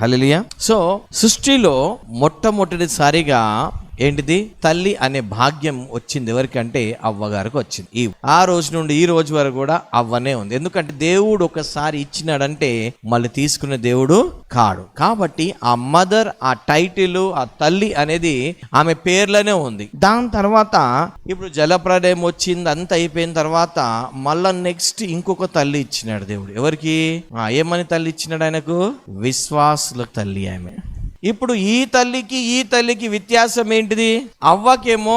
హల్లెలూయా. So సృష్టిలో మొట్టమొదటిసారిగా ఏంటిది, తల్లి అనే భాగ్యం వచ్చింది ఎవరికంటే అవ్వగారికి వచ్చింది. ఆ రోజు నుండి ఈ రోజు వరకు కూడా అవ్వనే ఉంది. ఎందుకంటే దేవుడు ఒకసారి ఇచ్చినాడంటే మళ్ళీ తీసుకునే దేవుడు కాడు. కాబట్టి ఆ మదర్, ఆ టైటిల్, ఆ తల్లి అనేది ఆమె పేర్లోనే ఉంది. దాని తర్వాత ఇప్పుడు జలప్రలయం వచ్చింది, అంత అయిపోయిన తర్వాత మళ్ళా నెక్స్ట్ ఇంకొక తల్లి ఇచ్చినాడు దేవుడు. ఎవరికి? ఏమని తల్లి ఇచ్చినాడు ఆయనకు? విశ్వాసుల తల్లి ఆమె. ఇప్పుడు ఈ తల్లికి వ్యత్యాసం ఏంటిది? అవ్వకేమో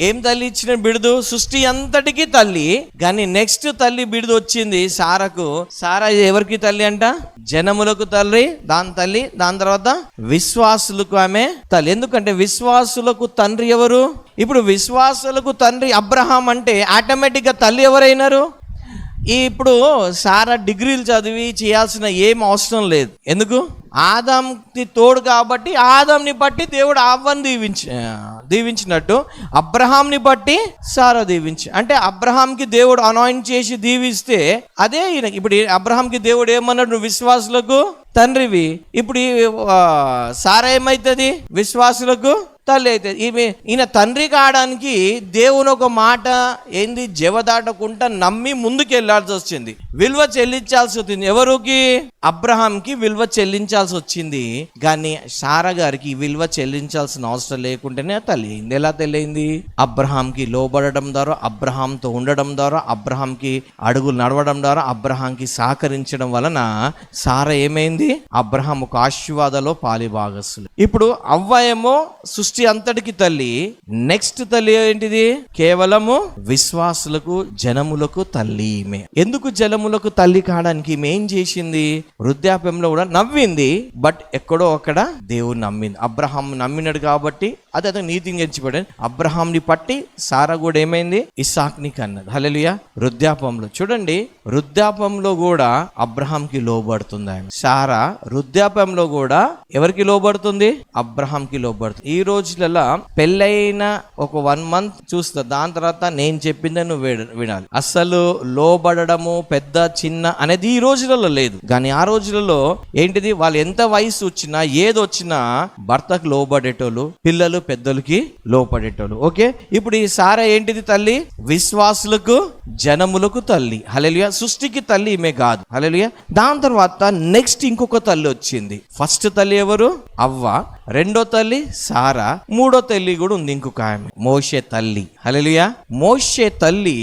ఏం తల్లి ఇచ్చిన బిడుదు? సృష్టి అంతటికి తల్లి. కానీ నెక్స్ట్ తల్లి బిడుదు వచ్చింది సారాకు. సారా ఎవరికి తల్లి అంట? జనములకు తల్లి, దాని తర్వాత విశ్వాసులకు ఆమె తల్లి. ఎందుకంటే విశ్వాసులకు తండ్రి ఎవరు? ఇప్పుడు విశ్వాసులకు తండ్రి అబ్రహాం అంటే ఆటోమేటిక్ గా తల్లి ఎవరైనారు? ఇప్పుడు సారా డిగ్రీలు చదివి చేయాల్సిన ఏం అవసరం లేదు. ఎందుకు? ఆదాంకి తోడు కాబట్టి ఆదాంని బట్టి దేవుడు అవ్వని దీవించినట్టు అబ్రహాంని బట్టి సారా అంటే అబ్రహాంకి దేవుడు అనాయింట్ చేసి దీవిస్తే అదే ఈయన. ఇప్పుడు అబ్రహాంకి దేవుడు ఏమన్నాడు? నువ్వు విశ్వాసులకు తండ్రివి. ఇప్పుడు సారా ఏమైతుంది? విశ్వాసులకు తల్లి అయితే. ఈయన తండ్రి కావడానికి దేవుని ఒక మాట ఏంది, జవదాటకుండా నమ్మి ముందుకు వెళ్ళాల్సి వచ్చింది. విలువ చెల్లించాల్సి వచ్చింది. ఎవరికి? అబ్రహాంకి విలువ చెల్లించాల్సి వచ్చింది. కానీ సారా గారికి విలువ చెల్లించాల్సిన అవసరం లేకుండానే తల్లి అయింది. ఎలా తెలియంది? అబ్రహాంకి లోబడడం ద్వారా, అబ్రహాంతో ఉండడం ద్వారా, అబ్రహాంకి అడుగులు నడవడం ద్వారా, అబ్రహాంకి సహకరించడం వలన సారా ఏమైంది? అబ్రహాం ఒక ఆశీర్వాదలో పాలిభాగస్తులు. ఇప్పుడు అవ్వ ఏమో సృష్టి అంతటికి తల్లి. నెక్స్ట్ తల్లి ఏంటిది? కేవలము విశ్వాసులకు, జనములకు తల్లి ఈమె. ఎందుకు జనములకు తల్లి కావడానికి ఈమె ఏం చేసింది? వృద్ధాప్యంలో కూడా నవ్వింది, బట్ ఎక్కడో అక్కడ దేవుడు నమ్మింది. అబ్రహాం నమ్మినాడు కాబట్టి అది అతను నీతిని ఎంచిపడాడు. అబ్రహాంని పట్టి సారా కూడా ఏమైంది? ఇస్సాక్ని కన్నది. హల్లెలూయా. వృద్ధాపంలో చూడండి, వృద్ధాపంలో కూడా అబ్రహాంకి లోబడుతుంది ఆమె. సారా వృద్ధాపంలో కూడా ఎవరికి లోబడుతుంది? అబ్రహాంకి లోబడుతుంది. ఈ రోజులలో పెళ్ళైన ఒక 1 month చూస్తా, దాని తర్వాత నేను చెప్పిందే నువ్వు వినాలి. అసలు లోబడము పెద్ద చిన్న అనేది ఈ రోజులలో లేదు. కానీ ఆ రోజులలో ఏంటిది? వాళ్ళు ఎంత వయసు వచ్చినా ఏది వచ్చినా భర్తకు లోబడేటోళ్ళు, పిల్లలు పెద్దలకి లోపడేటోళ్ళు. ఓకే, ఇప్పుడు ఈ సారా ఏంటిది? తల్లి విశ్వాసులకు, జనములకు తల్లి. హల్లెలూయా. సృష్టికి తల్లి ఈమె కాదు. హల్లెలూయా. దాని తర్వాత నెక్స్ట్ ఇంకొక తల్లి వచ్చింది. ఫస్ట్ తల్లి ఎవరు? అవ్వ. రెండో తల్లి సారా. మూడో తల్లి కూడా ఉంది ఇంకొక ఆమె, మోషే తల్లి. హల్లెలూయా. మోషే తల్లి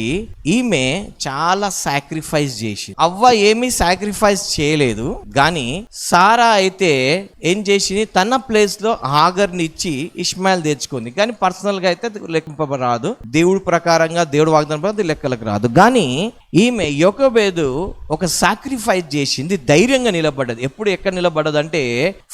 ఈమె చాలా సాక్రిఫైస్ చేసి, అవ్వ ఏమీ సాక్రిఫైస్ చేయలేదు. కానీ సారా అయితే ఏం చేసింది? తన ప్లేస్ లో హాగర్ని ఇచ్చి ఇష్మాయిల్ తెచ్చుకుంది. కానీ పర్సనల్ గా అయితే లెక్కింపరాదు, దేవుడి ప్రకారంగా, దేవుడు వాగ్దానం ప్రకారం లెక్కలకు రాదు. కానీ ఈమె యోకోబేదు ఒక సాక్రిఫైస్ చేసింది, ధైర్యంగా నిలబడ్డది. ఎప్పుడు ఎక్కడ నిలబడ్డదంటే,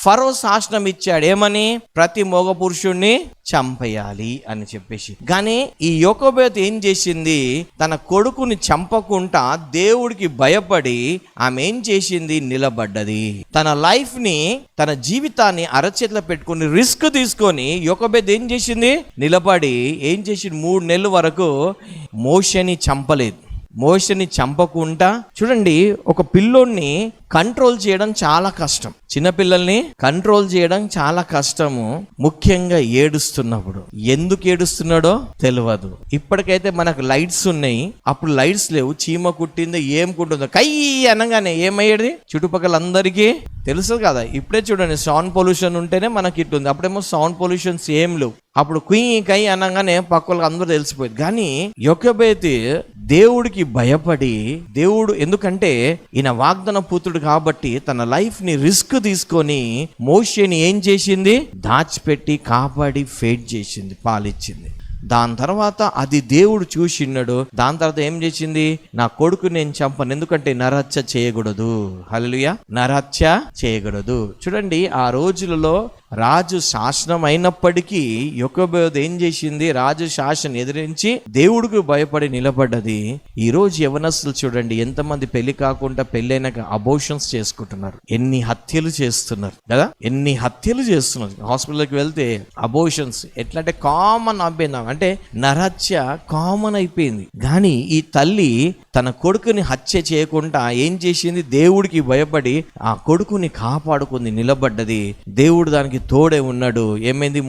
ఫరో శాసనం ఇచ్చాడు ఏమని? ప్రతి మగ పురుషుణ్ణి చంపేయాలి అని చెప్పేసి. కానీ ఈ యోకోబేతు ఏం చేసింది? తన కొడుకుని చంపకుండా దేవుడికి భయపడి ఆమె ఏం చేసింది? నిలబడ్డది. తన లైఫ్ ని, తన జీవితాన్ని అరచేతిలో పెట్టుకుని రిస్క్ తీసుకొని యోకోబేతు ఏం చేసింది? నిలబడి ఏం చేసింది? 3 నెలల వరకు మోషేని చంపలేదు. మోషేని చంపకుండా చూడండి, ఒక పిల్లోడిని కంట్రోల్ చేయడం చాలా కష్టం. చిన్నపిల్లల్ని కంట్రోల్ చేయడం చాలా కష్టము, ముఖ్యంగా ఏడుస్తున్నప్పుడు. ఎందుకు ఏడుస్తున్నాడో తెలియదు. ఇప్పటికైతే మనకు లైట్స్ ఉన్నాయి, అప్పుడు లైట్స్ లేవు. చీమ కుట్టిందో ఏం కుట్టిందో కై అనగానే ఏమయ్యేది? చుట్టుపక్కల అందరికీ తెలుసు కదా. ఇప్పుడే చూడండి, సౌండ్ పొల్యూషన్ ఉంటేనే మనకి ఇట్టుంది. అప్పుడేమో సౌండ్ పొల్యూషన్స్ ఏం లేవు. అప్పుడు కుయ్యి కై అనగానే పక్కలకు అందరూ తెలిసిపోయింది. కానీ యోకోబేతు దేవుడికి భయపడి, దేవుడు ఎందుకంటే ఈయన వాగ్దాన పుత్రుడు కాబట్టి తన లైఫ్ ని రిస్క్ తీసుకొని మోషేని ఏం చేసింది? దాచిపెట్టి కాపాడి ఫేట్ చేసింది, పాలిచ్చింది. దాని తర్వాత అది దేవుడు చూసిన్నాడు. దాని తర్వాత ఏం చేసింది? నా కొడుకు నేను చంపను, ఎందుకంటే నరహత్య చేయకూడదు. హల్లెలూయా. నరహత్య చేయకూడదు. చూడండి, ఆ రోజులలో రాజు శాసనం అయినప్పటికీ యొకోబేద్ ఏం చేసింది? రాజు శాసనం ఎదిరించి దేవుడికి భయపడి నిలబడ్డది. ఈ రోజు యవనస్తులు చూడండి, ఎంతమంది పెళ్లి కాకుండా పెళ్ళైనాక అబోషన్స్ చేసుకుంటున్నారు, ఎన్ని హత్యలు చేస్తున్నారు కదా, ఎన్ని హత్యలు చేస్తున్నారు. హాస్పిటల్కి వెళ్తే అబోషన్స్ ఎట్లా అంటే కామన్ అయిపోయింది, అంటే నరహత్య కామన్ అయిపోయింది. కానీ ఈ తల్లి తన కొడుకుని హత్య చేయకుండా ఏం చేసింది? దేవుడికి భయపడి ఆ కొడుకుని కాపాడుకుంది, నిలబడ్డది. దేవుడు దానికి తోడే ఉన్నాడు. ఏమైంది?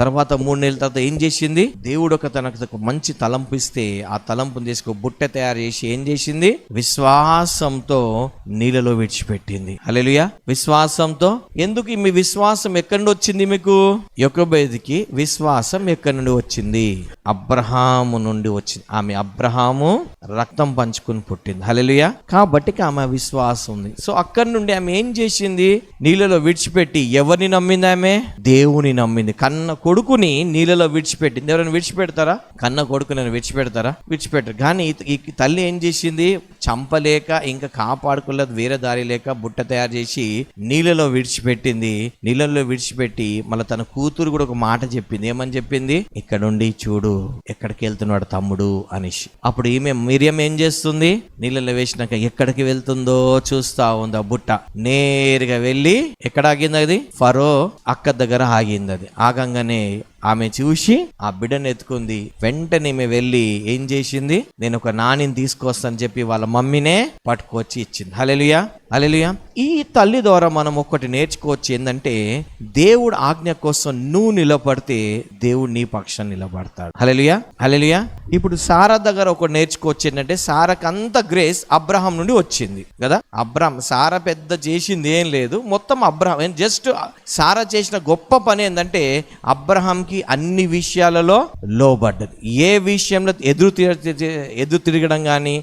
తర్వాత 3 నెలల తర్వాత ఏం చేసింది? దేవుడు తనకు మంచి తలంపు ఇస్తే ఆ తలంపుని తీసుకు బుట్ట తయారు చేసి ఏం చేసింది? విశ్వాసంతో నీళ్ళలో విడిచిపెట్టింది. హల్లెలూయా. విశ్వాసంతో. ఎందుకు మీ విశ్వాసం ఎక్కడి నుండి వచ్చింది? మీకు యొకోబేదుకి విశ్వాసం ఎక్కడి నుండి వచ్చింది? అబ్రహాము నుండి వచ్చింది. ఆమె అబ్రహాము రక్తం పంచుకుని పుట్టింది. హల్లెలూయా. కాబట్టి ఆమె విశ్వాసం ఉంది. సో అక్కడి నుండి ఆమె ఏం చేసింది? నీళ్ళలో విడిచిపెట్టి ఎవరిని నమ్మింది? ఆమె దేవుని నమ్మింది. కన్న కొడుకుని నీళ్ళలో విడిచిపెట్టింది. ఎవరైనా విడిచిపెడతారా? కన్న కొడుకుని విడిచిపెడతారా? విడిచిపెట్టరు. కానీ ఈ తల్లి ఏం చేసింది? చంపలేక ఇంకా కాపాడుకోలేదు, వేరే దారి లేక బుట్ట తయారు చేసి నీళ్ళలో విడిచిపెట్టింది. నీళ్ళలో విడిచిపెట్టి మళ్ళీ తన కూతురు కూడా ఒక మాట చెప్పింది. ఏమని చెప్పింది? ఇక్కడుండి చూడు ఎక్కడికి వెళ్తున్నాడు తమ్ముడు అనేసి. అప్పుడు మిరియం ఏం చేస్తుంది? నీళ్ళలో వేసినాక ఎక్కడికి వెళ్తుందో చూస్తా ఉంది. ఆ బుట్ట నేరుగా వెళ్ళి ఎక్కడ ఆగింది? అది ఫరో అక్క దగ్గర ఆగింది. అది ఆగంగానే ఆమె చూసి ఆ బిడ్డను ఎత్తుకుంది. వెంటనే ఈమె వెళ్ళి ఏం చేసింది? నేను ఒక నాణిని తీసుకొస్తాను చెప్పి వాళ్ళ మమ్మీనే పట్టుకొచ్చి ఇచ్చింది. హల్లెలూయా. హల్లెలూయా. ఈ తల్లి ద్వారా మనం ఒక్కటి నేర్చుకోవచ్చు. ఏంటంటే దేవుడు ఆజ్ఞ కోసం నువ్వు నిలబడితే దేవుడు నీ పక్షం నిలబడతాడు. హల్లెలూయా. హల్లెలూయా. ఇప్పుడు సారా దగ్గర ఒకటి నేర్చుకోవచ్చు. ఏంటంటే సారాకు అంత గ్రేస్ అబ్రహాం నుండి వచ్చింది కదా. సారా పెద్ద చేసింది ఏం లేదు, మొత్తం అబ్రహాం. జస్ట్ సారా చేసిన గొప్ప పని ఏంటంటే అబ్రహాంకి అన్ని విషయాలలో లోబడ్డది. ఏ విషయంలో ఎదురు తిరగడం కానీ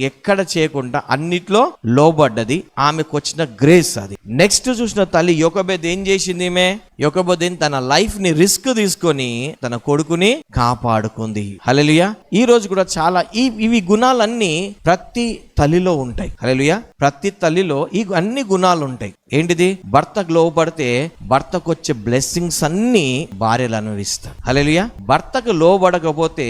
ఎక్కడ చేయకుండా అన్నిట్లో లోబడ్డది. ఆమెకు వచ్చిన గ్రేస్ అది. నెక్స్ట్ చూసిన తల్లి యొకోబేద్ ఏం చేసింది? యొకోబేద్ తన లైఫ్ ని రిస్క్ తీసుకొని తన కొడుకుని కాపాడుకుంది. హల్లెలూయా. ఈ రోజు కూడా చాలా ఇవి గుణాలన్నీ ప్రతి తల్లిలో ఉంటాయి. హల్లెలూయా. ప్రతి తల్లిలో ఈ అన్ని గుణాలు ఉంటాయి. ఏంటిది? భర్తకు లోబడితే భర్తకు వచ్చే బ్లెస్సింగ్స్ అన్ని భార్యలు అనుభవిస్తారు. హల్లెలూయా. భర్తకు లోబడకపోతే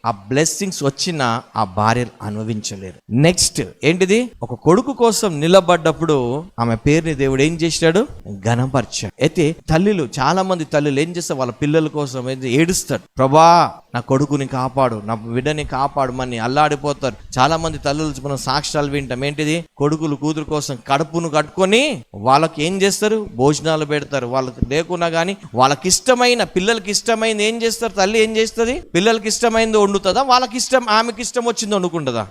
ఆ బ్లెస్సింగ్స్ వచ్చినా ఆ భార్యలు అనుభవించలేరు. నెక్స్ట్ ఏంటిది? ఒక కొడుకు కోసం నిలబడ్డప్పుడు ఆమె పేరుని దేవుడు ఏం చేశాడు? ఘనపరిచాడు. అయితే తల్లిలు, చాలా మంది తల్లిలు ఏం చేస్తారు? వాళ్ళ పిల్లల కోసం ఏడుస్తాడు. ప్రభా నా కొడుకుని కాపాడు, నా బిడ్డని కాపాడమని అల్లాడిపోతారు. చాలా మంది తల్లులు మనం సాక్ష్యాలు వింటాం. ఏంటిది? కొడుకులు కూతురు కోసం కడుపును కట్టుకొని వాళ్ళకి ఏం చేస్తారు? భోజనాలు పెడతారు. వాళ్ళకి లేకున్నా కానీ వాళ్ళకి ఇష్టమైన, పిల్లలకి ఇష్టమైంది ఏం చేస్తారు? తల్లి ఏం చేస్తుంది? పిల్లలకి ఇష్టమైంది వండుతుందా? వాళ్ళకి ఇష్టం, ఆమెకి ఇష్టం వచ్చింది వండుకుంటుందా?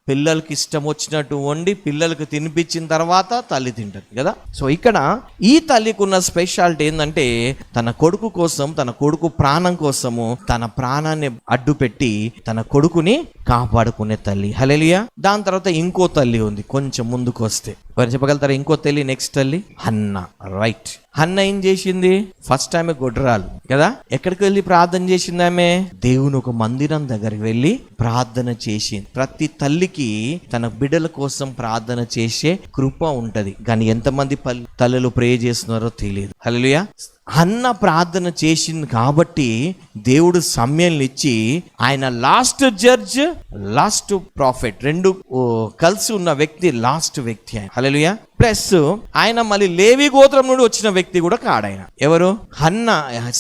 పిల్లలకి ఇష్టం వచ్చినట్టు వండి పిల్లలకి తినిపించిన తర్వాత తల్లి తింటది కదా. సో ఇక్కడ ఈ తల్లికి ఉన్న స్పెషాలిటీ ఏంటంటే తన కొడుకు కోసం, తన కొడుకు ప్రాణం కోసము తన ప్రాణాన్ని అడ్డు పెట్టి తన కొడుకుని కాపాడుకునే తల్లి. హల్లెలూయా. దాని తర్వాత ఇంకో తల్లి ఉంది. కొంచెం ముందుకు వస్తే వారు చెప్పగలుగుతారా? ఇంకో తల్లి, నెక్స్ట్ తల్లి హన్నా. రైట్. హన్నా ఏం చేసింది? ఫస్ట్ ఆమె గొడ్రాలు కదా. ఎక్కడికి వెళ్ళి ప్రార్థన చేసింది? ఆమె దేవుని ఒక మందిరం దగ్గరికి వెళ్ళి ప్రార్థన చేసింది. ప్రతి తల్లికి తన బిడ్డల కోసం ప్రార్థన చేసే కృప ఉంటది. కానీ ఎంతమంది తల్లులు ప్రే చేస్తున్నారో తెలియదు. హల్లెలూయా. హన్నా ప్రార్థన చేసింది కాబట్టి దేవుడు సమయాన్ని ఇచ్చి ఆయన లాస్ట్ జడ్జ్, లాస్ట్ ప్రాఫిట్, రెండు కలిసి ఉన్న వ్యక్తి లాస్ట్ వ్యక్తి ఆయన. హల్లెలూయా. ప్లస్ ఆయన మళ్ళీ లేవి గోత్రం నుండి వచ్చిన వ్యక్తి కూడా కాడు. ఆయన ఎవరు? హన్నా,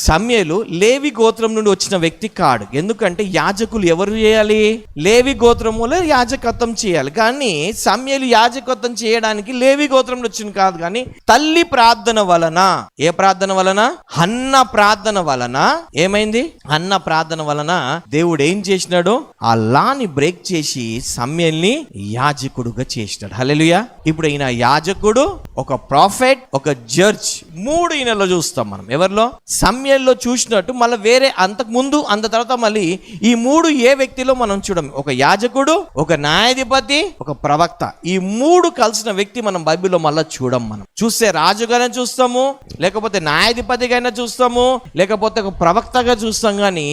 సమయలు లేవి గోత్రం నుండి వచ్చిన వ్యక్తి కాడు. ఎందుకంటే యాజకులు ఎవరు చేయాలి? లేవి గోత్రములో యాజకత్వం చేయాలి. కానీ సమయలు యాజకత్వం చేయడానికి లేవి గోత్రం నుండి వచ్చింది కాదు. కానీ తల్లి ప్రార్థన వలన, ఏ ప్రార్థన వలన? హన్నా ప్రార్థన వలన ఏమైంది? హన్నా ప్రార్థన వలన దేవుడు ఏం చేసినాడు? ఆ లాని బ్రేక్ చేసి సమయల్ని యాజకుడుగా చేసినాడు. హల్లెలూయా. ఇప్పుడు ఈయన యాజకుడు, ఒక ప్రాఫెట్, ఒక జడ్జ్, మూడు ఈయనలో చూస్తాం మనం. ఎవరిలో? సమయల్లో చూసినట్టు మళ్ళీ వేరే అంతకు ముందు అంత తర్వాత మళ్ళీ ఈ మూడు ఏ వ్యక్తిలో మనం చూడం. ఒక యాజకుడు, ఒక న్యాయాధిపతి, ఒక ప్రవక్త. ఈ మూడు కలిసిన వ్యక్తి మనం బైబిల్లో మళ్ళీ చూడం. మనం చూస్తే రాజుగానే చూస్తాము, లేకపోతే న్యాయాధిపతిగా చూస్తాము, లేకపోతే ఒక ప్రవక్తగా చూస్తాం. కానీ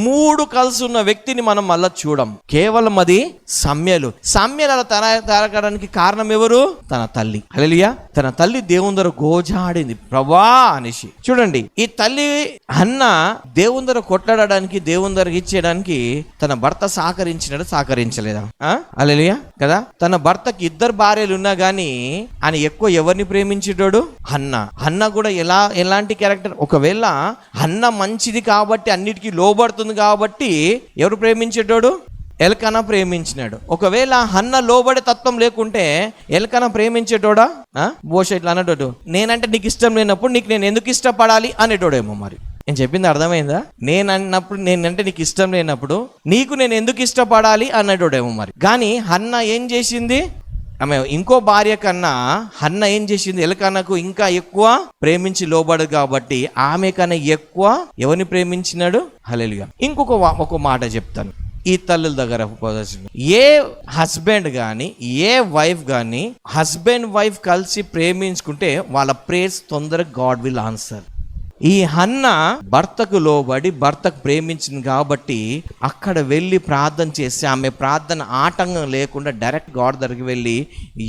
మూడు కలిసి ఉన్న వ్యక్తిని మనం మళ్ళీ చూడం. కేవలం అది సమయలు. సమయలు తయారడానికి కారణం ఎవరు? తన తల్లి. తల్లి. హల్లెలూయా. తన తల్లి దేవుని దగ్గర గోజాడింది, ప్రభా అనేసి. చూడండి, ఈ తల్లి హన్నా దేవుని దగ్గర కొట్లాడడానికి, దేవుని దగ్గర ఇచ్చేయడానికి తన భర్త సహకరించలేదా? హల్లెలూయా కదా. తన భర్తకి 2 భార్యలు ఉన్నా గానీ ఆయన ఎక్కువ ఎవరిని ప్రేమించేటోడు? హన్నా కూడా ఎలాంటి క్యారెక్టర్? ఒకవేళ హన్నా మంచిది కాబట్టి, అన్నిటికీ లోబడుతుంది కాబట్టి ఎవరు ప్రేమించేటోడు? ఎల్కానా ప్రేమించినాడు. ఒకవేళ హన్న లోబడే తత్వం లేకుంటే ఎల్కానా ప్రేమించేటోడా? బోష ఇట్లా అనేటోడు, నేనంటే నీకు ఇష్టం లేనప్పుడు నీకు నేను ఎందుకు ఇష్టపడాలి అనేటోడేమో. మరి నేను చెప్పింది అర్థమైందా? నేనంటే నీకు ఇష్టం లేనప్పుడు నీకు నేను ఎందుకు ఇష్టపడాలి అనేటోడేమో. మరి కానీ హన్న ఏం చేసింది? ఆమె ఇంకో భార్య కన్నా హన్న ఏం చేసింది? ఎల్కానాకు ఇంకా ఎక్కువ ప్రేమించి లోబడు కాబట్టి ఆమె కన్నా ఎక్కువ ఎవరిని ప్రేమించినాడు? హల్లెలూయా. ఒక మాట చెప్తాను ఈ తల్లుల దగ్గర. ఏ హస్బెండ్ కానీ, ఏ వైఫ్ కానీ, హస్బెండ్ వైఫ్ కలిసి ప్రేమించుకుంటే వాళ్ళ ప్రేయర్స్ తొందరగా గాడ్ విల్ ఆన్సర్. ఈ హన్న భర్తకు లోబడి భర్తకు ప్రేమించింది కాబట్టి అక్కడ వెళ్ళి ప్రార్థన చేసి ఆమె ప్రార్థన ఆటంకం లేకుండా డైరెక్ట్ గాడ్ దగ్గరికి వెళ్ళి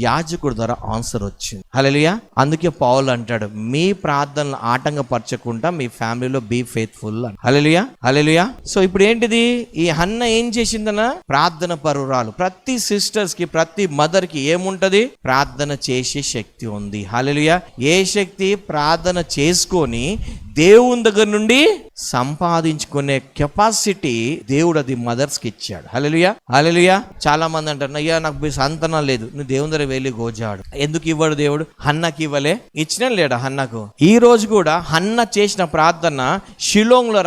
యాజకుడి ద్వారా ఆన్సర్ వచ్చింది. హల్లెలూయా. అందుకే పౌలు అంటాడు, మీ ప్రార్థనలు ఆటంకపరచకుండా మీ ఫ్యామిలీలో బీ ఫెయిత్ఫుల్ అని. హల్లెలూయా, హల్లెలూయా. సో ఇప్పుడు ఏంటిది? ఈ హన్న ఏం చేసిందన్న? ప్రార్థన పరురాలు. ప్రతి సిస్టర్స్ కి, ప్రతి మదర్ కి ఏముంటది? ప్రార్థన చేసే శక్తి ఉంది. హల్లెలూయా. ఏ శక్తి? ప్రార్థన చేసుకొని దేవుని దగ్గర నుండి సంపాదించుకునే కెపాసిటీ దేవుడు అది మదర్స్ కి ఇచ్చాడు. హల్లెలూయా, హల్లెలూయా. చాలా మంది అంటారు, అయ్యా నాకు సంతానం లేదు, నువ్వు దేవుని దగ్గర వెళ్ళి గోజాడు. ఎందుకు ఇవ్వడు దేవుడు? హన్నకి ఇవ్వలే? ఇచ్చిన లేడా హన్నకు? ఈ రోజు కూడా హన్న చేసిన ప్రార్థన షిలోంగ్ లో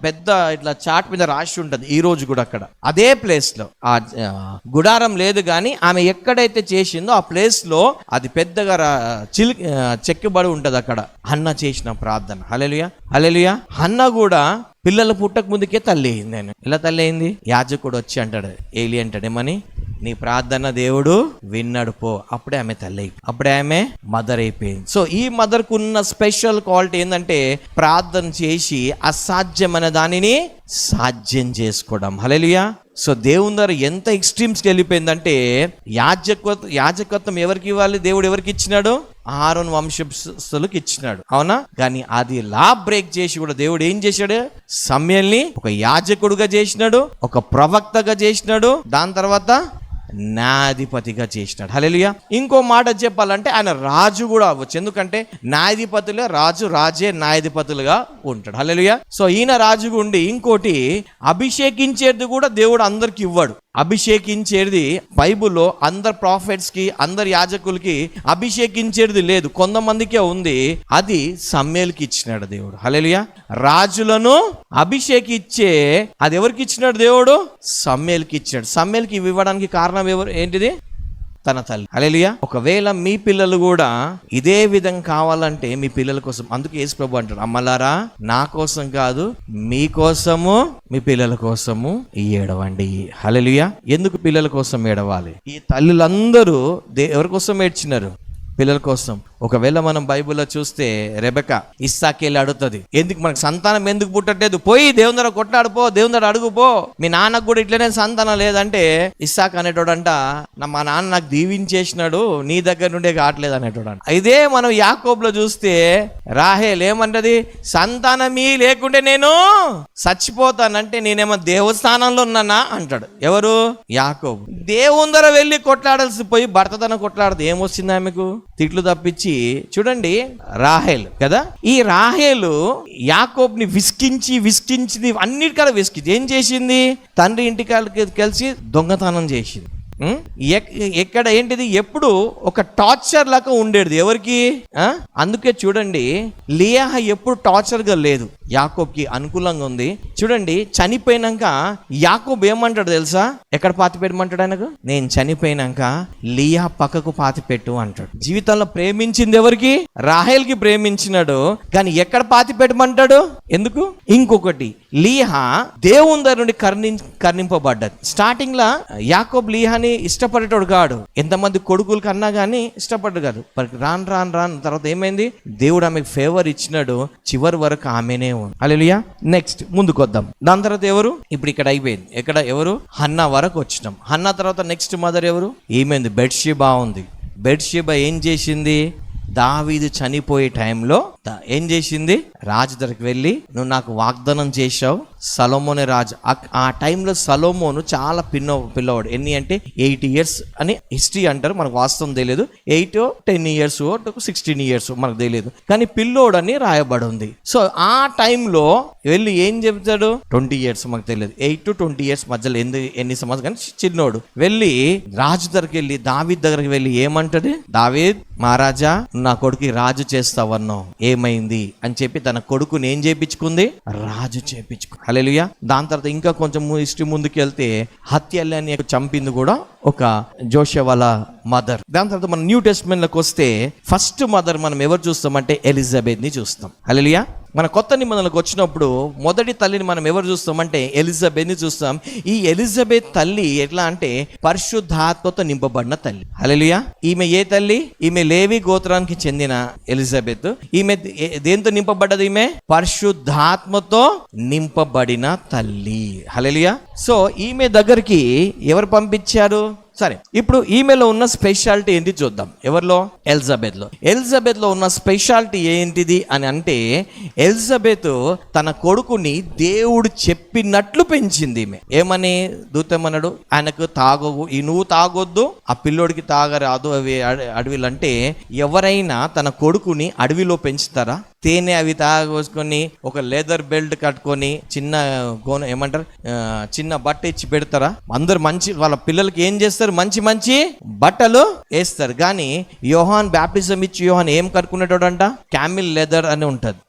పెద్ద ఇట్లా చాట్ మీద రాసి ఉంటది. ఈ రోజు కూడా అక్కడ అదే ప్లేస్ లో, ఆ గుడారం లేదు కానీ ఆమె ఎక్కడైతే చేసిందో ఆ ప్లేస్ లో అది పెద్దగా చెక్కబడి ఉంటది అక్కడ హన్న చేసిన ప్రార్థన. హల్లెలూయా, హల్లెలూయా. హన్న కూడా పిల్లలు పుట్టక ముందుకే తల్లి అయింది. ఆయన ఇలా తల్లి అయింది? యాజకుడు వచ్చి అంటాడు, ఏలి అంటాడు, ఏమని? నీ ప్రార్థన దేవుడు విన్నాడు పో. అప్పుడే ఆమె తల్లి అయిపోయింది, అప్పుడే ఆమె మదర్ అయిపోయింది. సో ఈ మదర్ కు ఉన్న స్పెషల్ క్వాలిటీ ఏంటంటే ప్రార్థన చేసి అసాధ్యమైన దానిని సాధ్యం చేసుకోవడం. హల్లెలూయా. సో దేవుని ద్వారా ఎంత ఎక్స్ట్రీమ్స్కి వెళ్ళిపోయిందంటే యాజకత్వం ఎవరికి ఇవ్వాలి? దేవుడు ఎవరికి ఇచ్చినాడు? ఆరోను వంశస్థులకు ఇచ్చినాడు, అవునా? కానీ అది లా బ్రేక్ చేసి కూడా దేవుడు ఏం చేశాడు? సమూయేలుని ఒక యాజకుడుగా చేసినాడు, ఒక ప్రవక్తగా చేసినాడు, దాని తర్వాత న్యాయాధిపతిగా చేసినాడు. హల్లెలూయా. ఇంకో మాట చెప్పాలంటే ఆయన రాజు కూడా అవ్వచ్చు. ఎందుకంటే న్యాయాధిపతులే రాజు, రాజే న్యాయాధిపతులుగా ఉంటాడు. హల్లెలూయా. సో ఈయన రాజుగా ఉండి ఇంకోటి అభిషేకించేది కూడా దేవుడు అందరికి ఇవ్వడు. అభిషేకించేది బైబుల్లో అందరు ప్రాఫెట్స్ కి, అందరు యాజకులకి అభిషేకించేది లేదు, కొంతమందికే ఉంది. అది సమూయేలుకి ఇచ్చినాడు దేవుడు. హల్లెలూయా. రాజులను అభిషేకించే అది ఎవరికి ఇచ్చినాడు దేవుడు? సమూయేలుకి ఇచ్చినాడు. సమూయేలుకి ఇవ్వడానికి కారణం ఏంటిది? తన తల్లి. హల్లెలూయా. ఒకవేళ మీ పిల్లలు కూడా ఇదే విధంగా కావాలంటే మీ పిల్లల కోసం, అందుకే యేసు ప్రభు అంటాడు, అమ్మలారా నా కోసం కాదు మీ కోసము, మీ పిల్లల కోసము ఏడవండి. హల్లెలూయా. ఎందుకు పిల్లల కోసం ఏడవాలి? ఈ తల్లులందరూ ఎవరి కోసం ఏడ్చినారు? పిల్లల కోసం. ఒకవేళ మనం బైబిల్లో చూస్తే రెబెకా ఇస్సాకేళ్ళి అడుగుతుంది, ఎందుకు మనకు సంతానం ఎందుకు పుట్టట్లేదు? పోయి దేవుని దగ్గర కొట్లాడిపో, దేవుని దగ్గర అడుగుపో, మీ నాన్నకు కూడా ఇట్లనే సంతానం లేదంటే ఇస్సాక్ అనేటోడంట, మా నాన్న నాకు దీవించేసినాడు, నీ దగ్గర నుండే కావట్లేదు అనేటోడంట. ఇదే మనం యాకోబులో చూస్తే రాహేల్ ఏమంటది? సంతానమీ లేకుంటే నేను చచ్చిపోతానంటే నేనేమో దేవస్థానంలో ఉన్నానా అంటాడు. ఎవరు? యాకోబు. దేవుని దగ్గర వెళ్ళి కొట్లాడాల్సి పోయి భర్తతన కొట్లాడదు. ఏమొచ్చింది ఆమెకు? తిట్లు తప్పించి. చూడండి, రాహేల్ కదా, ఈ రాహేలు యాకోబుని విసికించింది, అన్నిటికల్లా విసికించి ఏం చేసింది? తండ్రి ఇంటికి కలిసి దొంగతనం చేసింది. ఎక్కడ ఏంటిది? ఎప్పుడు ఒక టార్చర్ లాగా ఉండేది ఎవరికి? అందుకే చూడండి, లియా ఎప్పుడు టార్చర్ గా లేదు, యాకోబ్కి అనుకూలంగా ఉంది. చూడండి, చనిపోయినాక యాకోబ్ ఏమంటాడు తెలుసా? ఎక్కడ పాతి పెట్టమంటాడు ఆయనకు? నేను చనిపోయినాక లియా పక్కకు పాతి పెట్టు అంటాడు. జీవితంలో ప్రేమించింది ఎవరికి? రాహేల్కి ప్రేమించినాడు, కానీ ఎక్కడ పాతి పెట్టమంటాడు? ఎందుకు? ఇంకొకటి, లియా దేవుని దగ్గర నుండి కర్ణింపబడ్డది. స్టార్టింగ్ లా యాకోబ్ లియాని ఇష్టపడేటోడు కాడు, ఎంతమంది కొడుకులు కన్నా గానీ ఇష్టపడ్డాడు కాదు. రాను తర్వాత ఏమైంది? దేవుడు ఆమెకు ఫేవర్ ఇచ్చినాడు, చివరి వరకు ఆమెనే ఉంది. హల్లెలూయా. నెక్స్ట్ ముందుకు వద్దాం. దాని తర్వాత ఎవరు? ఇప్పుడు ఇక్కడ అయిపోయింది. ఎక్కడ? ఎవరు? హన్నా వరకు వచ్చినాం. హన్నా తర్వాత నెక్స్ట్ మదర్ ఎవరు? ఏమైంది? బెత్షెబా ఉంది. బెత్షెబా ఏం చేసింది? దావీదు చనిపోయే టైంలో ఏం చేసింది? రాజు దగ్గరికి వెళ్ళి, నువ్వు నాకు వాగ్దానం చేశావు, సొలొమోనే రాజు. ఆ టైంలో సొలొమోను చాలా పిల్లవాడు. ఎన్ని అంటే 8 years అని హిస్టరీ అంటారు, మనకు వాస్తవం తెలియదు. 8 or 10 years 16 years మనకు తెలియదు, కానీ పిల్లోడు అని రాయబడి ఉంది. సో ఆ టైంలో వెళ్ళి ఏం చెబుతాడు? 20 years, మనకు తెలియదు. 8 to 20 years మధ్యలో ఎన్ని సంవత్సరాలు, కానీ చిన్నోడు. వెళ్ళి రాజు దగ్గరికి వెళ్ళి, దావీద్ దగ్గరికి వెళ్ళి ఏమంటాడు? దావీద్ మహారాజా, నా కొడుకు రాజు చేస్తావన్నావు, ఏమైంది అని చెప్పి తన కొడుకుని ఏం చేయించుకుంది? రాజు చేయించుకుంది. హల్లెలూయా. దాని తర్వాత ఇంకా కొంచెం హిస్టరీ ముందుకు వెళ్తే హత్యల్ని చంపింది కూడా ఒక జోషే వాళ్ళ మదర్. దాని తర్వాత మనం న్యూ టెస్ట్మెంట్ లోకి వస్తే ఫస్ట్ మదర్ మనం ఎవరు చూస్తామంటే ఎలిజబెత్ ని చూస్తాం. హల్లెలూయా. మన కొత్త నిబంధనలకు వచ్చినప్పుడు మొదటి తల్లిని మనం ఎవరు చూస్తామంటే ఎలిజబెత్ ని చూస్తాం. ఈ ఎలిజబెత్ తల్లి ఎట్లా అంటే పరిశుద్ధాత్మతో నింపబడిన తల్లి. హల్లెలూయా. ఈమె ఏ తల్లి? ఈమె లేవి గోత్రానికి చెందిన ఎలిజబెత్. ఈమె దేంతో నింపబడ్డది? ఈమె పరిశుద్ధాత్మతో నింపబడిన తల్లి. హల్లెలూయా. సో ఈమె దగ్గరికి ఎవరు పంపించారు? సరే, ఇప్పుడు ఈమెలో ఉన్న స్పెషాలిటీ ఏంటి చూద్దాం. ఎవరిలో? ఎలిజబెత్ లో ఉన్న స్పెషాలిటీ ఏంటిది అని అంటే, ఎలిజబెత్ తన కొడుకుని దేవుడు చెప్పినట్లు పెంచింది. ఈమె ఏమని? దూతమన్నాడు, ఆయనకు నువ్వు తాగొద్దు, ఆ పిల్లోడికి తాగరాదు అవి అడవిలు. అంటే ఎవరైనా తన కొడుకుని అడవిలో పెంచుతారా? తేనె అవి తాగొసుకొని ఒక లెదర్ బెల్ట్ కట్టుకొని చిన్న ఏమంటారు చిన్న బట్ట ఇచ్చి పెడతారా? అందరు మంచి వాళ్ళ పిల్లలకి ఏం చేస్తారు? మంచి మంచి బట్టలు వేస్తారు. కానీ యోహాన్ బ్యాప్టిజం ఇచ్చి యోహాన్ ఏం కట్టుకునేటోడంట? క్యామిల్ లెదర్ అని ఉంటది,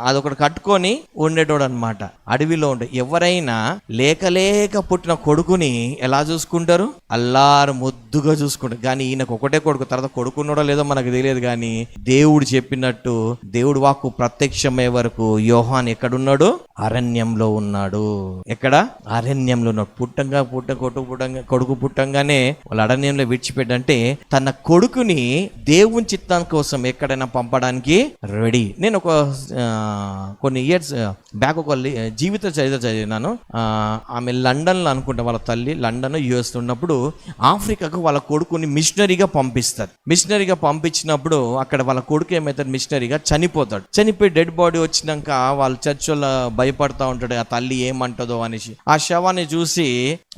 అదొకటి కట్టుకొని ఉండేటోడు అనమాట. అడవిలో ఉండే ఎవరైనా లేక పుట్టిన కొడుకుని ఎలా చూసుకుంటారు? అల్లారు ముద్దుగా చూసుకుంటారు. కానీ ఈయనకు ఒకటే కొడుకు, తర్వాత కొడుకున్నాడో లేదో మనకు తెలియదు. కానీ దేవుడు చెప్పినట్టు దేవుడు వాక్కు ప్రత్యక్షమయ్యే వరకు యోహాన్ ఎక్కడున్నాడు? అరణ్యంలో ఉన్నాడు. ఎక్కడ? అరణ్యంలో ఉన్నాడు. కొడుకు పుట్టంగానే వాళ్ళ అరణ్యంలో విడిచిపెట్టంటే తన కొడుకుని దేవుని చిత్తం కోసం ఎక్కడైనా పంపడానికి రెడీ. నేను కొన్ని ఇయర్స్ బ్యాక్ ఒక జీవిత చరిత్ర చదివినాను. ఆమె లండన్ లో అనుకుంటా, వాళ్ళ తల్లి లండన్ యుఎస్ ఉన్నప్పుడు ఆఫ్రికాకు వాళ్ళ కొడుకుని మిషనరీగా పంపిస్తారు. మిషనరీగా పంపించినప్పుడు అక్కడ వాళ్ళ కొడుకు ఏమవుతాడు? మిషనరీగా చనిపోతాడు. చనిపోయి డెడ్ బాడీ వచ్చినాక వాళ్ళ చర్చిలో భయపడతా ఉంటాడు, ఆ తల్లి ఏమంటదో అనేసి. ఆ శవాన్ని చూసి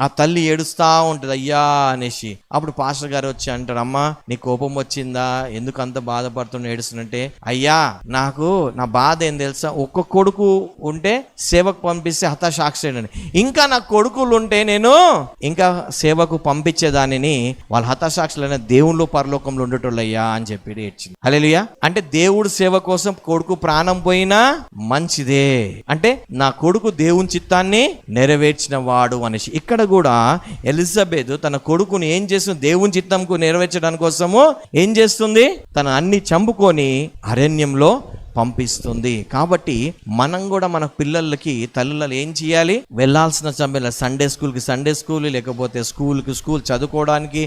ఆ తల్లి ఏడుస్తా ఉంటది, అయ్యా అనేసి. అప్పుడు పాస్టర్ గారు వచ్చి అంటారు, అమ్మా నీ కోపం వచ్చిందా? ఎందుకు అంత బాధపడుతున్నా ఏడుస్తున్నంటే, అయ్యా నాకు నా బాధ ఏం తెలుసా, ఒక్క కొడుకు ఉంటే సేవకు పంపిస్తే హతాశాక్షుడని, ఇంకా నా కొడుకులు ఉంటే నేను ఇంకా సేవకు పంపించేదానిని, వాళ్ళ హతాశాక్షులైన దేవుళ్ళు పరలోకంలో ఉండేటోళ్ళయ్యా అని చెప్పి ఏడ్చింది. హల్లెలూయా. అంటే దేవుడు సేవ కోసం కొడుకు ప్రాణం పోయినా మంచిదే, అంటే నా కొడుకు దేవుని చిత్తాన్ని నెరవేర్చిన వాడు అనేసి. ఇక్కడ కూడా ఎలిజబెత్ తన కొడుకుని ఏం చేస్తుంది? దేవుని చిత్తంకు నెరవేర్చడానికి కోసము ఏం చేస్తుంది? తన అన్ని చంపుకొని అరణ్యంలో పంపిస్తుంది. కాబట్టి మనం కూడా మన పిల్లలకి తల్లులు ఏం చేయాలి? వెళ్ళాల్సిన సమయంలో సండే స్కూల్ లేకపోతే స్కూల్ చదువుకోవడానికి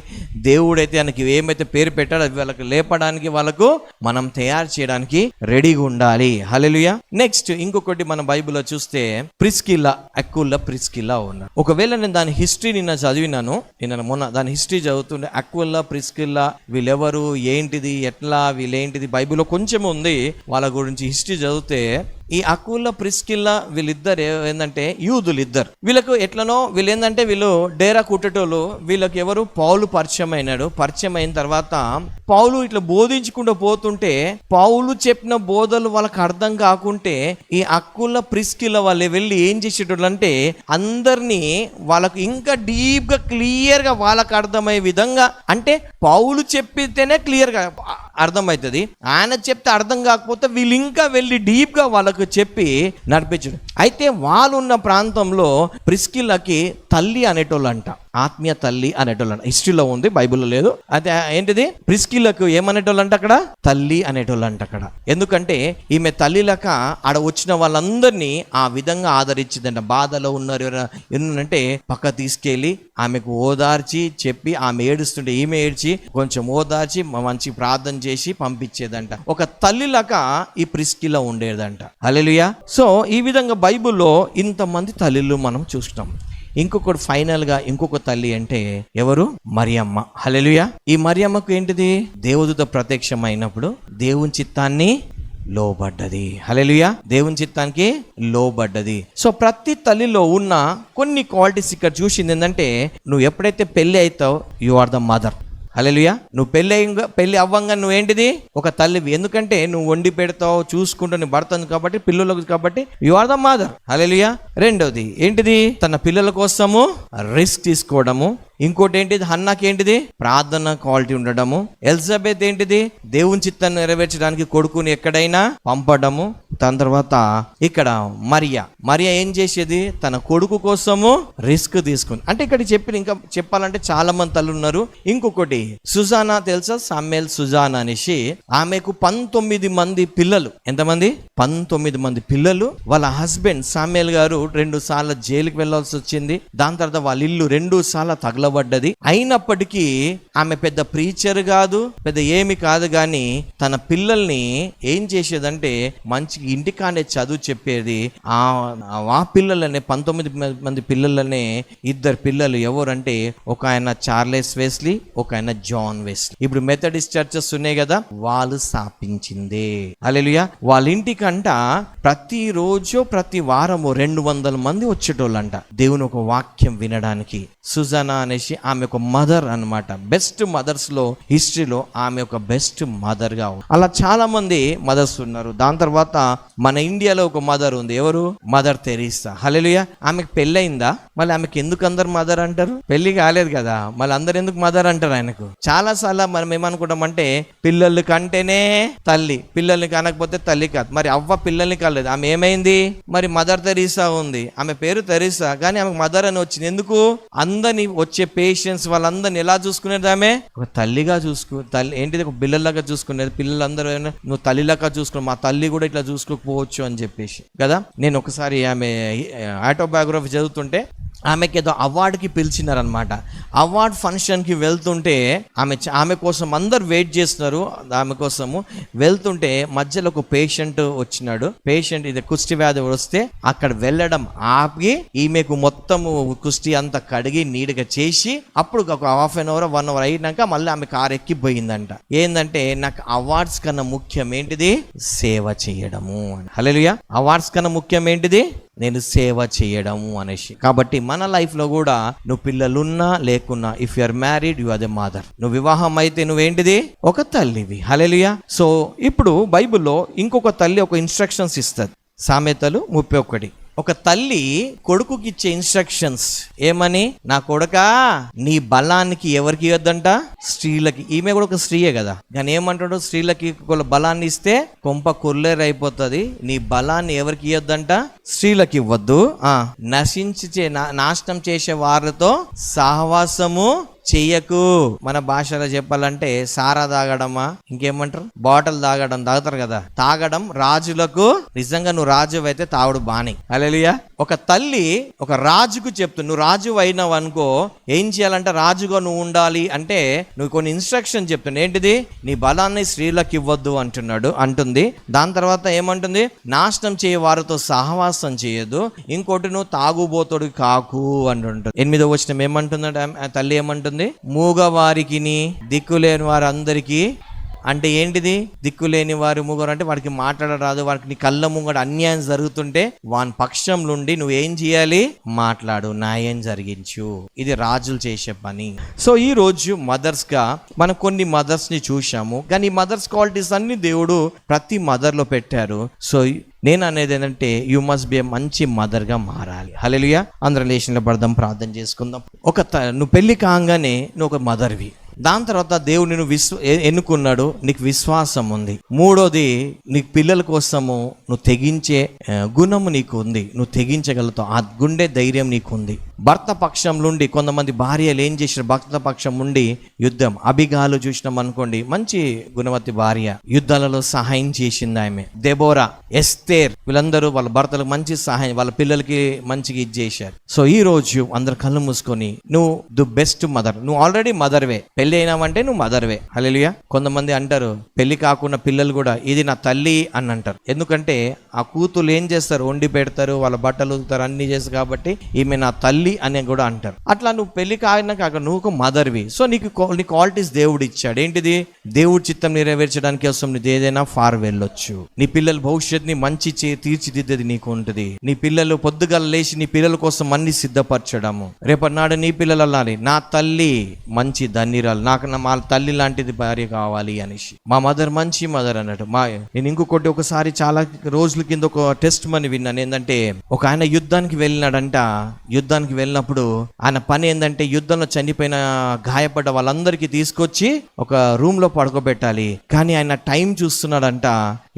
దేవుడైతే ఆయనకి ఏమైతే పేరు పెట్టాడో అది వాళ్ళకి లేపడానికి వాళ్ళకు మనం తయారు చేయడానికి రెడీగా ఉండాలి. హల్లెలూయా. నెక్స్ట్ ఇంకొకటి మన బైబిల్లో చూస్తే ప్రిస్కిల్లా ఉన్నారు. ఒకవేళ నేను దాని హిస్టరీ నిన్న చదివినాను, మొన్న దాని హిస్టరీ చదువుతుండే అక్విలా ప్రిస్కిల్లా వీళ్ళెవరు, ఏంటిది, ఎట్లా, వీళ్ళేంటిది బైబిల్లో కొంచెం ఉంది. వాళ్ళ గురించి హిస్టరీ చదివితే ఈ అక్విలా ప్రిస్కిల్లా వీళ్ళిద్దరు ఏంటంటే యూదులు ఇద్దరు. వీళ్ళకు ఎట్లనో వీళ్ళు డేరా కుట్టేటోళ్ళు. వీళ్ళకి ఎవరు? పౌలు పరిచయం అయినాడు. పరిచయం అయిన తర్వాత పౌలు ఇట్లా బోధించుకుంటూ పోతుంటే పౌలు చెప్పిన బోధలు వాళ్ళకి అర్థం కాకుంటే ఈ అక్విలా ప్రిస్కిల్లా వాళ్ళు వెళ్ళి ఏం చేసేటోళ్ళు అంటే అందరినీ వాళ్ళకు ఇంకా డీప్ గా క్లియర్ గా వాళ్ళకి అర్థమయ్యే విధంగా, అంటే పౌలు చెప్పితేనే క్లియర్ గా అర్థమవుతుంది, ఆయన చెప్తే అర్థం కాకపోతే వీళ్ళు ఇంకా వెళ్ళి డీప్ గా వాళ్ళకు చెప్పి నడిపించడం. అయితే వాళ్ళు ఉన్న ప్రాంతంలో ప్రిస్కిల్లాకి తల్లి అనేటోళ్ళు అంట, ఆత్మీయ తల్లి అనేటోళ్ళు అంట. హిస్టరీలో ఉంది, బైబిల్లో లేదు. అయితే ఏంటిది? ప్రిస్కిల్లాకు ఏమనేటోళ్ళు అంట? అక్కడ తల్లి అనేటోళ్ళు అంట అక్కడ. ఎందుకంటే ఈమె తల్లిలక ఆడ వచ్చిన వాళ్ళందరినీ ఆ విధంగా ఆదరించిందంట. బాధలో ఉన్నారు ఏంటంటే పక్క తీసుకెళ్ళి ఆమెకు ఓదార్చి చెప్పి, ఆమె ఏడుస్తుంటే ఈమె ఏడ్చి కొంచెం ఓదార్చి మంచి ప్రార్థన చేసి పంపించేదంట. ఒక తల్లిలక ఈ ప్రిస్కిల్లా ఉండేదంట. హల్లెలూయా. సో ఈ విధంగా బైబిల్లో ఇంతమంది తల్లిలు మనం చూస్తాం. ఇంకొకటి ఫైనల్ గా ఇంకొక తల్లి అంటే ఎవరు? మరియమ్మ. హల్లెలూయా. ఈ మరియమ్మకు ఏంటిది? దేవదూత ప్రత్యక్షమైనప్పుడు దేవుని చిత్తాన్ని లోబడ్డది. హల్లెలూయా. దేవుని చిత్తానికి లోబడ్డది. సో ప్రతి తల్లిలో ఉన్న కొన్ని క్వాలిటీస్ ఇక్కడ చూసింది ఏంటంటే, నువ్వు ఎప్పుడైతే పెళ్లి అవుతావు యు ఆర్ ద మదర్. హల్లెలూయా. నువ్వు పెళ్లి అవ్వంగా నువ్వేంటిది? ఒక తల్లివి. ఎందుకంటే నువ్వు వండి పెడతావు, చూసుకుంటావు, నీ భర్త కాబట్టి, పిల్లలకు కాబట్టి యు ఆర్ ద మదర్. హల్లెలూయా. రెండోది ఏంటిది? తన పిల్లల కోసము రిస్క్ తీసుకోవడము. ఇంకోటి ఏంటిది? హన్నాకి ఏంటిది? ప్రార్థన క్వాలిటీ ఉండడము. ఎలిజబెత్ ఏంటిది? దేవుని చిత్తాన్ని నెరవేర్చడానికి కొడుకుని ఎక్కడైనా పంపడము. దాని తర్వాత ఇక్కడ మరియా ఏం చేసేది? తన కొడుకు కోసము రిస్క్ తీసుకుంది. అంటే ఇక్కడ ఇంకా చెప్పాలంటే చాలా మంది తల్లు ఉన్నారు. ఇంకొకటి సుజానా తెలుసా? సామ్యుయేల్ సుజానా అనేసి, ఆమెకు 19 మంది పిల్లలు. ఎంతమంది? 19 మంది పిల్లలు. వాళ్ళ హస్బెండ్ సామ్యుయేల్ గారు 2 సార్లు జైలుకి వెళ్లాల్సి వచ్చింది. దాని తర్వాత వాళ్ళ ఇల్లు 2 సార్లు తగలబడ్డది. అయినప్పటికీ ఆమె పెద్ద ప్రీచర్ కాదు, పెద్ద ఏమి కాదు, కానీ తన పిల్లల్ని ఏం చేసేదంటే మంచి ఇంటికానే చదువు చెప్పేది. ఆ పిల్లలనే 19 మంది పిల్లలనే 2 పిల్లలు ఎవరంటే, ఒక ఆయన చార్లెస్ వెస్లీ, ఒక ఆయన జాన్ వెస్లీ. ఇప్పుడు మెథడిస్ట్ చర్చెస్ ఉన్నాయి కదా, వాళ్ళు స్థాపించిందే. హల్లెలూయా. వాళ్ళ ఇంటికంట ప్రతిరోజు ప్రతి వారము 200 మంది వచ్చేటోళ్ళంట దేవుని ఒక వాక్యం వినడానికి. సుజానా అనేసి ఆమె ఒక మదర్ అన్నమాట. బెస్ట్ మదర్స్ లో హిస్టరీలో ఆమె ఒక బెస్ట్ మదర్ గా ఉంది. అలా చాలా మంది మదర్స్ ఉన్నారు. దాని తర్వాత మన ఇండియాలో ఒక మదర్ ఉంది. ఎవరు? Mother Teresa. హల్లెలూయా. ఆమెకు పెళ్ళయిందా? మళ్ళీ ఆమెకి ఎందుకు అందరు మదర్ అంటారు? పెళ్లి కాలేదు కదా, మళ్ళీ అందరు ఎందుకు మదర్ అంటారు ఆయనకు? చాలా సార్లు మనం ఏమనుకుంటామంటే, పిల్లలు కంటేనే తల్లి, పిల్లల్ని కనకపోతే తల్లి కాదు. మరి అవ్వ పిల్లల్ని కాలేదు, ఆమె ఏమైంది? మరి మదర్ తెరీసా ఉంది. ఆమె పేరు తెరీసా, కానీ ఆమెకు మదర్ అని వచ్చింది. ఎందుకు? అందరినీ వచ్చే పేషెంట్స్ వాళ్ళందరినీ ఎలా చూసుకునేది? ఆమె ఒక తల్లిగా తల్లి ఏంటిది? ఒక పిల్లలాగా చూసుకునేది. పిల్లలందరూ నువ్వు తల్లిలాగా చూసుకున్నావు, మా తల్లి కూడా ఇట్లా చూసుకోకపోవచ్చు అని చెప్పేసి కదా. నేను ఒకసారి ఆమె ఆటోబయోగ్రఫీ చదువుతుంటే ఆమెకి ఏదో అవార్డుకి పిలిచినారనమాట. అవార్డ్ ఫంక్షన్కి వెళ్తుంటే ఆమె కోసం అందరు వెయిట్ చేస్తున్నారు. ఆమె కోసము వెళ్తుంటే మధ్యలో ఒక పేషెంట్ వచ్చినాడు. పేషెంట్ ఇది కుష్టి వ్యాధి వస్తే అక్కడ వెళ్ళడం ఆపి ఈమెకు మొత్తము కుష్టి అంతా కడిగి నీట్గా చేసి అప్పుడు ఒక హాఫ్ అన్ అవర్ 1 అవర్ అయినాక మళ్ళీ ఆమె కారు ఎక్కిపోయిందంట. ఏంటంటే, నాకు అవార్డ్స్ కన్నా ముఖ్యం ఏంటిది? సేవ చేయడము. హల్లెలూయా. అవార్డ్స్ కన్నా ముఖ్యం ఏంటిది? నేను సేవ చేయడము అనేసి. కాబట్టి మన లైఫ్ లో కూడా నువ్వు పిల్లలున్నా లేకున్నా, if you are married you are the mother. నువ్వు వివాహం అయితే నువ్వేంటిది? ఒక తల్లివి. హల్లెలూయా. సో ఇప్పుడు బైబిల్లో ఇంకొక తల్లి ఒక ఇన్స్ట్రక్షన్స్ ఇస్తుంది. సామెతలు 31. ఒక తల్లి కొడుకుకి ఇచ్చే ఇన్స్ట్రక్షన్స్ ఏమని? నా కొడుకా, నీ బలానికి ఎవరికి ఇవ్వద్దంట? స్త్రీలకి. ఈమె కూడా ఒక స్త్రీయే కదా, కానీ ఏమంటాడు? స్త్రీలకి బలాన్ని ఇస్తే కొంప కొల్లేరు అయిపోతుంది. నీ బలాన్ని ఎవరికి ఇవ్వద్దంట? స్త్రీలకి ఇవ్వద్దు. నాశనం చేసే వారితో సహవాసము చెయ్యకు. మన భాషలో చెప్పాలంటే సారా తాగడమా, ఇంకేమంటారు, బాటిల్ తాగుతారు కదా. తాగడం రాజులకు, నిజంగా నువ్వు రాజు అయితే తాగుడు బాని. హల్లెలూయా. ఒక తల్లి ఒక రాజుకు చెప్తుంది, నువ్వు రాజు అయినావు అనుకో, ఏం చేయాలంటే రాజుగా నువ్వు ఉండాలి అంటే నువ్వు కొన్ని ఇన్స్ట్రక్షన్ చెప్తున్నావు. ఏంటిది? నీ బలాన్ని స్త్రీలకు ఇవ్వద్దు అంటుంది. దాని తర్వాత ఏమంటుంది? నాశనం చేయ వారితో సహవాసం చేయదు. ఇంకోటి, నువ్వు తాగుబోతుడు కాకు అంటుంటుంది. 8వ వచనం ఏమంటున్నాడు? తల్లి ఏమంటుంది? మూగవారికి, దిక్కులేని వారందరికీ. అంటే ఏంటిది? దిక్కులేని వారు మూగవారు అంటే వాడికి మాట్లాడరాదు, వాడికి నీ కళ్ళ ముంగడ అన్యాయం జరుగుతుంటే వాని పక్షం నుండి నువ్వేం చేయాలి? మాట్లాడు, న్యాయం జరిగించు. ఇది రాజులు చేసే పని. సో ఈ రోజు మదర్స్ గా మనం కొన్ని మదర్స్ ని చూసాము, కానీ ఈ మదర్స్ క్వాలిటీస్ అన్ని దేవుడు ప్రతి మదర్ లో పెట్టారు. సో నేను అనేది ఏంటంటే, యు మస్ట్ బి మంచి మదర్ గా మారాలి. హల్లెలూయా. అందరం లేచిన పడదాం, ప్రార్థన చేసుకుందాం. నువ్వు పెళ్లి కాగానే నువ్వు ఒక మదర్వి. దాని తర్వాత దేవుడు నిన్ను ఎన్నుకున్నాడు, నీకు విశ్వాసం ఉంది. 3వది, నీకు పిల్లల కోసము నువ్వు తెగించే గుణము నీకు ఉంది, నువ్వు తెగించగలుగుతావు. ఆ గుండె ధైర్యం నీకు ఉంది. భర్త పక్షం నుండి కొంతమంది భార్యలు ఏం చేశారు? భర్త పక్షం నుండి యుద్ధం. అబిగాలు చూసినాం అనుకోండి, మంచి గుణవతి భార్య, యుద్ధాలలో సహాయం చేసింది ఆమె. దెబోరా, ఎస్తేర్, వీళ్ళందరూ వాళ్ళ భర్తలకు మంచి సహాయం, వాళ్ళ పిల్లలకి మంచిగా ఇది చేశారు. సో ఈ రోజు అందరు కళ్ళు మూసుకొని, నువ్వు ది బెస్ట్ మదర్. నువ్వు ఆల్రెడీ మదర్వే, పెళ్లి పెళ్లి అయినావంటే నువ్వు మదర్వే. హల్లెలూయా. కొంతమంది అంటారు పెళ్లి కాకుండా పిల్లలు కూడా ఇది నా తల్లి అని అంటారు. ఎందుకంటే ఆ కూతురు ఏం చేస్తారు, వండి పెడతారు, వాళ్ళ బట్టలు ఉతుకుతారు, అన్ని చేస్తారు కాబట్టి ఈమె నా తల్లి అని కూడా అంటారు. అట్లా నువ్వు పెళ్లి కాగినా కాక నువ్వు ఒక మదర్వి. సో నీ క్వాలిటీస్ దేవుడు ఇచ్చాడు. ఏంటిది? దేవుడి చిత్తం నెరవేర్చడానికి కోసం నీది ఏదైనా ఫార్ వెళ్ళొచ్చు. నీ పిల్లల భవిష్యత్తుని మంచి తీర్చిదిద్దేది నీకు ఉంటుంది. నీ పిల్లలు పొద్దుగల లేచి నీ పిల్లల కోసం అన్ని సిద్ధపరచడము. రేపటి నాడు నీ పిల్లలు అనాలి నా తల్లి మంచి ధన్యురాలు, నాకు మా తల్లి లాంటిది భార్య కావాలి అనేసి. మా మదర్ మంచి మదర్ అన్నట్టు. నేను ఇంకొకటి ఒకసారి చాలా రోజుల కింద ఒక టెస్ట్ మని విన్నాను. ఏంటంటే ఒక ఆయన యుద్ధానికి వెళ్ళినాడంట. యుద్ధానికి వెళ్ళినప్పుడు ఆయన పని ఏంటంటే యుద్ధంలో చనిపోయిన గాయపడ్డ వాళ్ళందరికీ తీసుకొచ్చి ఒక రూమ్ లో పడుకోబెట్టాలి. కానీ ఆయన టైం చూస్తున్నాడంట.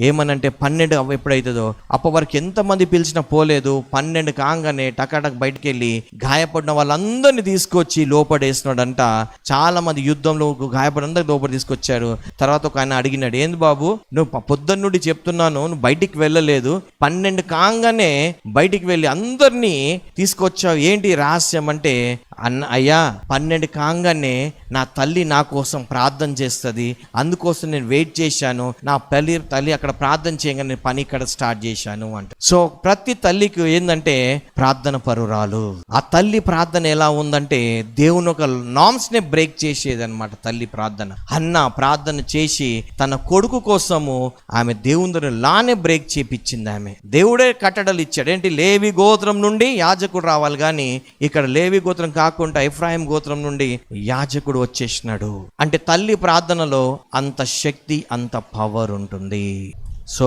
ఏమనంటే 12 ఎప్పుడైతుందో అప్పటి వరకు ఎంతమంది పిలిచినా పోలేదు. 12 కాగానే టకాటక్ బయటికి వెళ్ళి గాయపడిన వాళ్ళందరినీ తీసుకొచ్చి లోపడేస్తున్నాడంట. చాలా మంది యుద్ధంలో గాయపడి అందరికి లోపల తీసుకొచ్చారు. తర్వాత ఒక ఆయన అడిగినాడు, ఏంది బాబు నువ్వు పొద్దున్న నుండి చెప్తున్నాను, నువ్వు బయటికి వెళ్ళలేదు, 12 కాగానే బయటికి వెళ్ళి అందరినీ తీసుకొచ్చావు, ఏంటి రహస్యం అంటే, అయ్యా 12 కాగానే నా తల్లి నా కోసం ప్రార్థన చేస్తుంది, అందుకోసం నేను వెయిట్ చేశాను, నా తల్లి అక్కడ ప్రార్థన చేయగానే నేను పని ఇక్కడ స్టార్ట్ చేశాను అంట. సో ప్రతి తల్లికి ఏంటంటే ప్రార్థన పరురాలు. ఆ తల్లి ప్రార్థన ఎలా ఉందంటే దేవుని ఒక నామ్స్ నే బ్రేక్ చేసేది అనమాట. తల్లి ప్రార్థన, అన్న ప్రార్థన చేసి తన కొడుకు కోసము ఆమె దేవుని లానే బ్రేక్ చేపించింది. ఆమె దేవుడే కట్టడలు ఇచ్చాడు. ఏంటి? లేవి గోత్రం నుండి యాజకుడు రావాలి, కానీ ఇక్కడ లేవి గోత్రం కాకుండా ఎఫ్రాయిం గోత్రం నుండి యాజకుడు వచ్చేసినాడు. అంటే తల్లి ప్రార్థనలో అంత శక్తి, అంత పవర్ ఉంటుంది. సో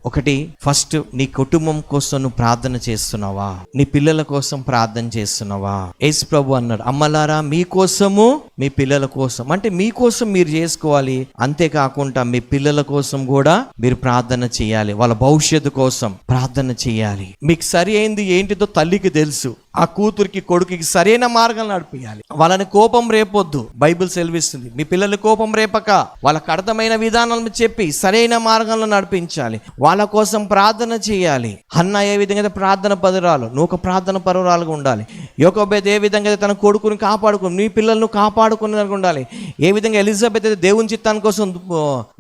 ఒకటి, ఫస్ట్ నీ కుటుంబం కోసం నువ్వు ప్రార్థన చేస్తున్నావా? నీ పిల్లల కోసం ప్రార్థన చేస్తున్నావా? యేసు ప్రభు అన్నాడు, అమ్మలారా మీకోసము మీ పిల్లల కోసం, అంటే మీకోసం మీరు చేసుకోవాలి, అంతేకాకుండా మీ పిల్లల కోసం కూడా మీరు ప్రార్థన చేయాలి. వాళ్ళ భవిష్యత్తు కోసం ప్రార్థన చేయాలి. మీకు సరి అయింది ఏంటిదో తల్లికి తెలుసు. ఆ కూతురికి కొడుకుకి సరైన మార్గం నడిపియాలి. వాళ్ళని కోపం రేపొద్దు. బైబిల్ సెలవిస్తుంది, మీ పిల్లలు కోపం రేపక వాళ్ళకు అర్థమైన విధానాలను చెప్పి సరైన మార్గంలో నడిపించాలి. వాళ్ళ కోసం ప్రార్థన చేయాలి. హన్నా ఏ విధంగా ప్రార్థన పరురాలు, నువ్వు ఒక ప్రార్థన పరురాలుగా ఉండాలి. యోకోబేత్ ఏ విధంగా తన కొడుకుని కాపాడుకుని, నీ పిల్లలను కాపాడుకుని ఉండాలి. ఏ విధంగా ఎలిజబెత్ అయితే దేవుని చిత్తాని కోసం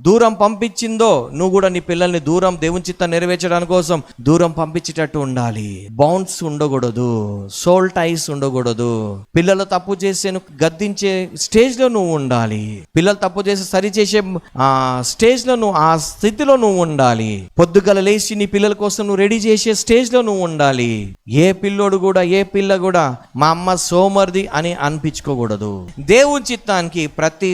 దూరం పంపించిందో, నువ్వు కూడా నీ పిల్లల్ని దూరం దేవుని చిత్తాన్ని నెరవేర్చడానికి కోసం దూరం పంపించేటట్టు ఉండాలి. బౌండ్స్ ఉండకూడదు, సోల్ టైస్ ఉండకూడదు. పిల్లలు తప్పు చేసే గద్దించే స్టేజ్ లో నువ్వు ఉండాలి. పిల్లలు తప్పు చేసి సరి చేసే స్టేజ్ లో నువ్వు, ఆ స్థితిలో నువ్వు ఉండాలి. పొద్దుగల లేచి నీ పిల్లల కోసం నువ్వు రెడీ చేసే స్టేజ్ లో నువ్వు ఉండాలి. ఏ పిల్లోడు కూడా, ఏ పిల్ల కూడా మా అమ్మ సోమర్ది అని అనిపించుకోకూడదు. దేవుని చిత్తానికి ప్రతి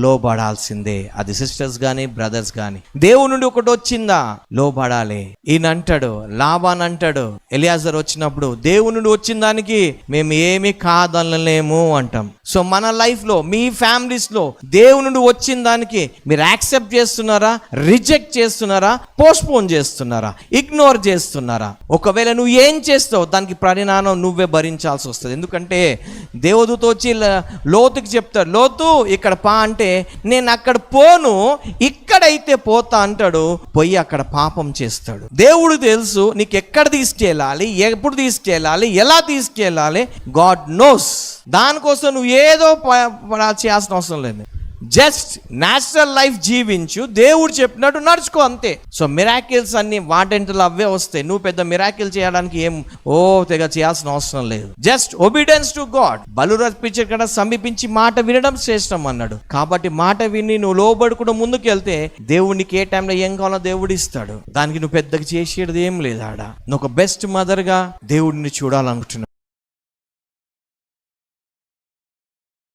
లోబడాల్సిందే. అది సిస్టర్స్ గాని బ్రదర్స్ గాని. దేవుని నుండి ఒకటి వచ్చిందా లోబడాలి. ఈయన అంటాడు, లాబాన్ అంటాడు, ఎలియాజర్ వచ్చినప్పుడు దేవుని నుండి వచ్చిన దానికి మేము ఏమి కాదనలేము అంటాం. సో మన లైఫ్ లో, మీ ఫ్యామిలీస్ లో దేవుని నుండి వచ్చిన దానికి మీరు యాక్సెప్ట్ చేస్తున్నారా, రిజెక్ట్ చేస్తున్నారా, పోస్ట్పోన్ చేస్తున్నారా, ఇగ్నోర్ చేస్తున్నారా? ఒకవేళ నువ్వు ఏం చేస్తావు దానికి పరిణామం నువ్వే భరించాల్సి వస్తుంది. ఎందుకంటే దేవదూత వచ్చి లోతుకి చెప్తాడు, లోతు ఇక్కడ పా అంటే, నేను అక్కడ పోను, ఇక్కడైతే పోతా అంటాడు. పోయి అక్కడ పాపం చేస్తాడు. దేవుడు తెలుసు నీకు ఎక్కడ తీసుకెళ్ళాలి, ఎప్పుడు తీసుకెళ్ళాలి, ఎలా తీసుకెళ్ళాలి. God knows. దానికోసం నువ్వు ఏదో చేయాల్సిన అవసరం లేదు. జస్ట్ న్యాచురల్ లైఫ్ జీవించు, దేవుడు చెప్పినట్టు నడుచుకో, అంతే. సో మిరాకిల్స్ అన్ని వాటంటలు అవే వస్తాయి. నువ్వు పెద్ద మిరాకిల్ చేయడానికి ఏం తెగ చేయాల్సిన అవసరం లేదు. Just obedience to God. బలురర్పించే కదా సమీపించి మాట వినడం శ్రేష్టం అన్నాడు. కాబట్టి మాట విని నువ్వు లోబడుకుంటూ ముందుకు వెళ్తే దేవుడికి ఏ టైంలో ఏం కావాలో దేవుడు ఇస్తాడు. దానికి నువ్వు పెద్దగా చేసేది ఏం లేదు. ఆడ నువ్వు ఒక బెస్ట్ మదర్ గా దేవుడిని చూడాలనుకుంటున్నావు.